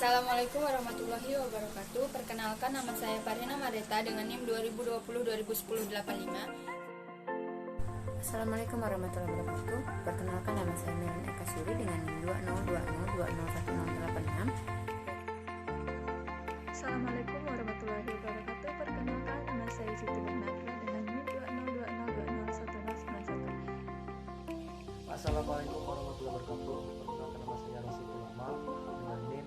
Assalamualaikum warahmatullahi wabarakatuh. Perkenalkan, nama saya Farina Madeta dengan NIM 2020-2010-85. Assalamualaikum warahmatullahi wabarakatuh. Perkenalkan, nama saya Melani Eka Suri dengan NIM 2020201086. Assalamualaikum warahmatullahi wabarakatuh. Perkenalkan, nama saya Siti Bernadra dengan NIM 202020101191. Assalamualaikum warahmatullahi wabarakatuh. Perkenalkan, nama saya Rositul Amal dengan NIM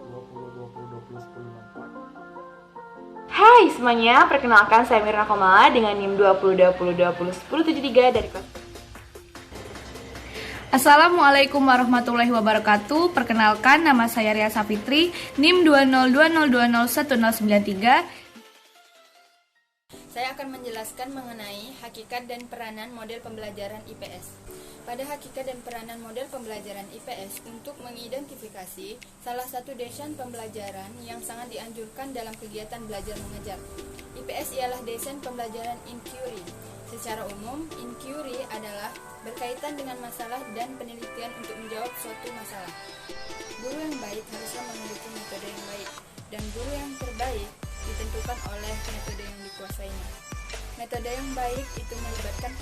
2020-2010-64. Hai semuanya, perkenalkan saya Mirna Komala dengan NIM 2020-2010-73 dari kelas. Assalamualaikum warahmatullahi wabarakatuh. Perkenalkan, nama saya Ria Sapitri, NIM 2020201093. Saya akan menjelaskan mengenai hakikat dan peranan model pembelajaran IPS. Pada hakikat dan peranan model pembelajaran IPS untuk mengidentifikasi salah satu desain pembelajaran yang sangat dianjurkan dalam kegiatan belajar mengajar. IPS ialah desain pembelajaran inquiry. Secara umum, inquiry adalah berkaitan dengan masalah dan penelitian untuk menjawab suatu masalah. Guru yang baik harusnya memiliki metode yang baik, dan guru yang terbaik ditentukan oleh metode yang dikuasainya. Metode yang baik itu melibatkan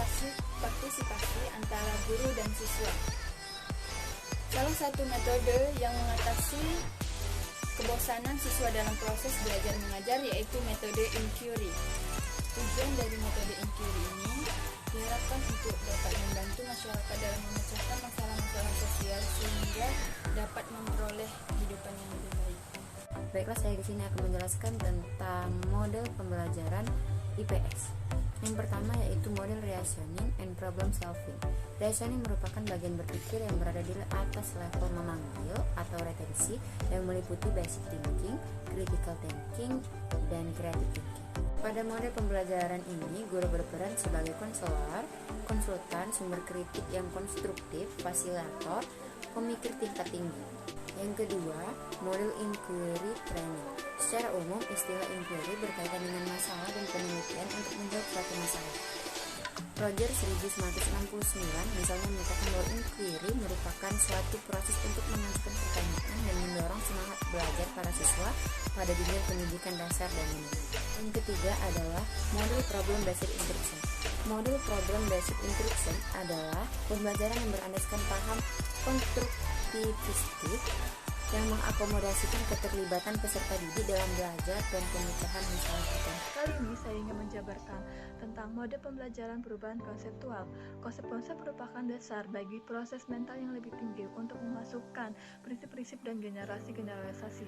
partisipasi antara guru dan siswa. Salah satu metode yang mengatasi kebosanan siswa dalam proses belajar mengajar yaitu metode inquiry. Tujuan dari metode inquiry ini diharapkan untuk dapat membantu masyarakat dalam memecahkan masalah-masalah sosial sehingga dapat memperoleh kehidupan yang lebih baik. Baiklah, saya di sini akan menjelaskan tentang model pembelajaran IPS. Yang pertama yaitu model reasoning and problem solving. Reasoning merupakan bagian berpikir yang berada di atas level memanggil atau retensi yang meliputi basic thinking, critical thinking, dan creative thinking. Pada model pembelajaran ini, guru berperan sebagai konselor, konsultan, sumber kritik yang konstruktif, fasilitator, pemikir tingkat tinggi. Yang kedua, model inquiry training. Secara umum, istilah inquiry berkaitan dengan masalah dan penelitian untuk menjawab suatu masalah. Roger 1969 misalnya menyatakan bahwa inquiry merupakan suatu proses untuk mengajukan pertanyaan dan mendorong semangat belajar para siswa pada dunia pendidikan dasar dan menengah. Yang ketiga adalah model problem based instruction. Model problem based instruction adalah pembelajaran yang berandaskan paham konstruktivistik yang mengakomodasikan keterlibatan peserta didik dalam belajar dan pemecahan masalah tertentu. Kali ini saya ingin menjabarkan tentang mode pembelajaran perubahan konseptual. Konsep-konsep merupakan dasar bagi proses mental yang lebih tinggi untuk memasukkan prinsip-prinsip dan generasi-generalisasi.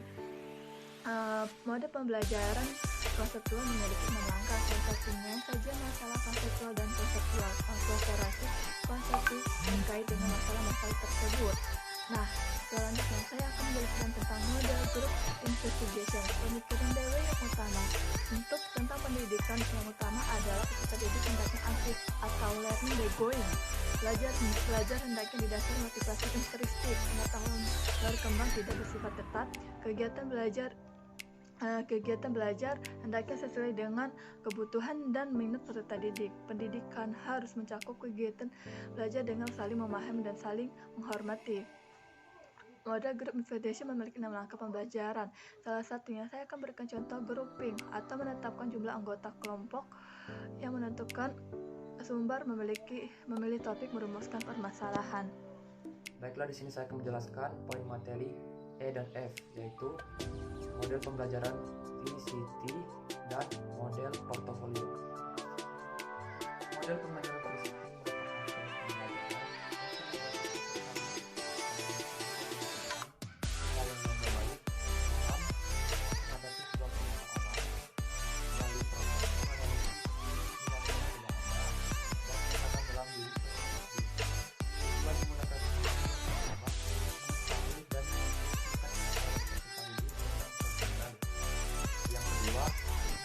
Mode pembelajaran konseptual memiliki 6 langkah. Salah satunya saja masalah konseptual dan konseptual, konsiderasi konseptual terkait dengan masalah-masalah tersebut. Nah, selanjutnya saya akan menjelaskan tentang model group investigation. Pemikiran dewa yang utama untuk tentang pendidikan yang utama adalah peserta didik hendaknya aktif atau learning by going. Belajar hendaknya didasari motivasi intrinsik, pengetahuan berkembang tidak bersifat tetap. Kegiatan belajar hendaknya sesuai dengan kebutuhan dan minat peserta didik. Pendidikan harus mencakup kegiatan belajar dengan saling memahami dan saling menghormati. Model group investigation memiliki 6 langkah pembelajaran. Salah satunya saya akan berikan contoh grouping atau menetapkan jumlah anggota kelompok yang menentukan sumber, memilih topik, merumuskan permasalahan. Baiklah, di sini saya akan menjelaskan poin materi E dan F, yaitu model pembelajaran VCT dan model portofolio. Model pembelajaran VCT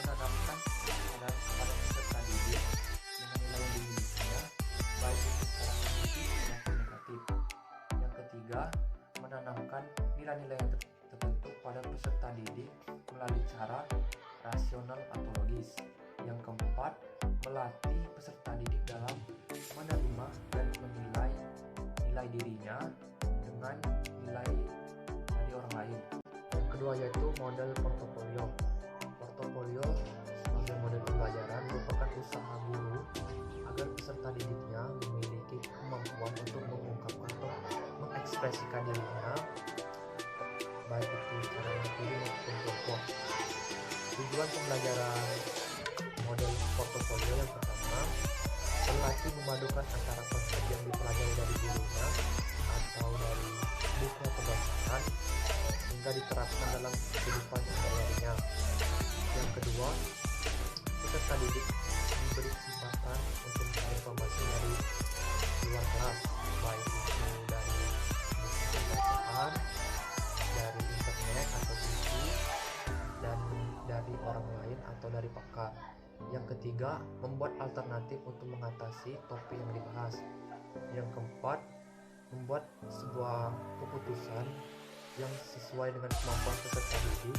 menanamkan kesadaran kepada peserta didik dengan nilai yang dimilikinya, baik itu secara positif maupun negatif. Yang ketiga, menanamkan nilai-nilai yang tertentu pada peserta didik melalui cara rasional atau logis. Yang keempat, melatih peserta didik dalam menerima dan menilai nilai dirinya dengan nilai dari orang lain. Yang kedua yaitu model portofolio. Portofolio sebagai model pembelajaran merupakan usaha guru agar peserta didiknya memiliki kemampuan untuk mengungkapkan atau mengekspresikan dirinya, baik itu secara individu maupun kelompok. Tujuan pembelajaran model portofolio yang pertama, pelatih memadukan antara konsep yang dipelajari dari gurunya atau dari buku atau bacaan hingga diterapkan dalam kehidupan sehari-harinya. Yang kedua, peserta didik diberi kesempatan untuk mencari informasi dari luar kelas, baik itu dari buku bacaan, dari internet atau buku, dan dari orang lain atau dari pakar. Yang ketiga, membuat alternatif untuk mengatasi topik yang dibahas. Yang keempat, membuat sebuah keputusan yang sesuai dengan kemampuan peserta didik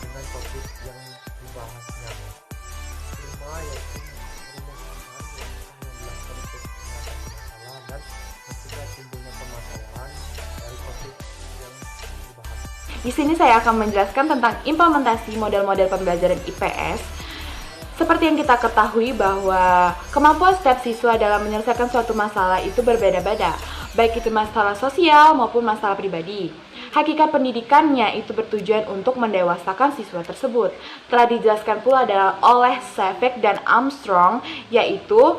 dengan topik yang dibahasnya. Kelima yaitu merumuskan yang menjelaskan untuk mengatasi masalah dan mencegah timbulnya permasalahan dari topik yang dibahas. Di sini saya akan menjelaskan tentang implementasi model-model pembelajaran IPS. Seperti yang kita ketahui bahwa kemampuan setiap siswa dalam menyelesaikan suatu masalah itu berbeda-beda, baik itu masalah sosial maupun masalah pribadi. Hakikat pendidikannya itu bertujuan untuk mendewasakan siswa tersebut. Telah dijelaskan pula oleh Sefik dan Armstrong, yaitu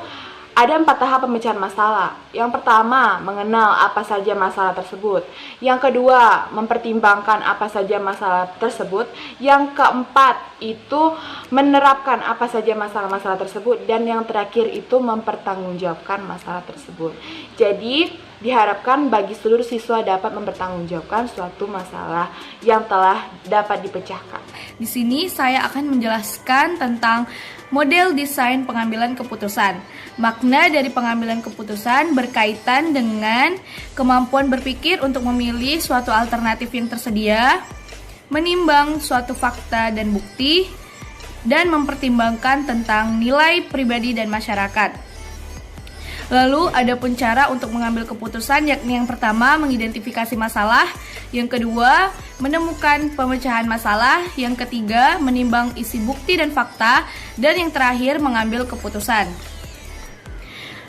ada 4 tahap pemecahan masalah. Yang pertama, mengenal apa saja masalah tersebut. Yang kedua, mempertimbangkan apa saja masalah tersebut. Yang keempat, itu menerapkan apa saja masalah-masalah tersebut. Dan yang terakhir itu mempertanggungjawabkan masalah tersebut. Jadi, diharapkan bagi seluruh siswa dapat mempertanggungjawabkan suatu masalah yang telah dapat dipecahkan. Di sini saya akan menjelaskan tentang model desain pengambilan keputusan. Makna dari pengambilan keputusan berkaitan dengan kemampuan berpikir untuk memilih suatu alternatif yang tersedia, menimbang suatu fakta dan bukti, dan mempertimbangkan tentang nilai pribadi dan masyarakat. Lalu ada pun cara untuk mengambil keputusan, yakni yang pertama mengidentifikasi masalah, yang kedua menemukan pemecahan masalah, yang ketiga menimbang isi bukti dan fakta, dan yang terakhir mengambil keputusan.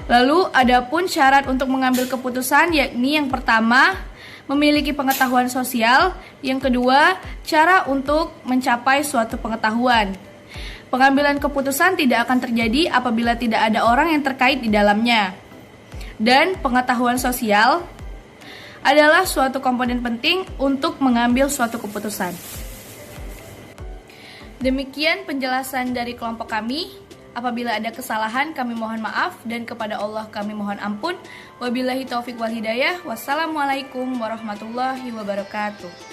Lalu ada pun syarat untuk mengambil keputusan, yakni yang pertama memiliki pengetahuan sosial, yang kedua cara untuk mencapai suatu pengetahuan. Pengambilan keputusan tidak akan terjadi apabila tidak ada orang yang terkait di dalamnya. Dan pengetahuan sosial adalah suatu komponen penting untuk mengambil suatu keputusan. Demikian penjelasan dari kelompok kami. Apabila ada kesalahan, kami mohon maaf, dan kepada Allah kami mohon ampun. Wabillahi taufik wal hidayah. Wassalamualaikum warahmatullahi wabarakatuh.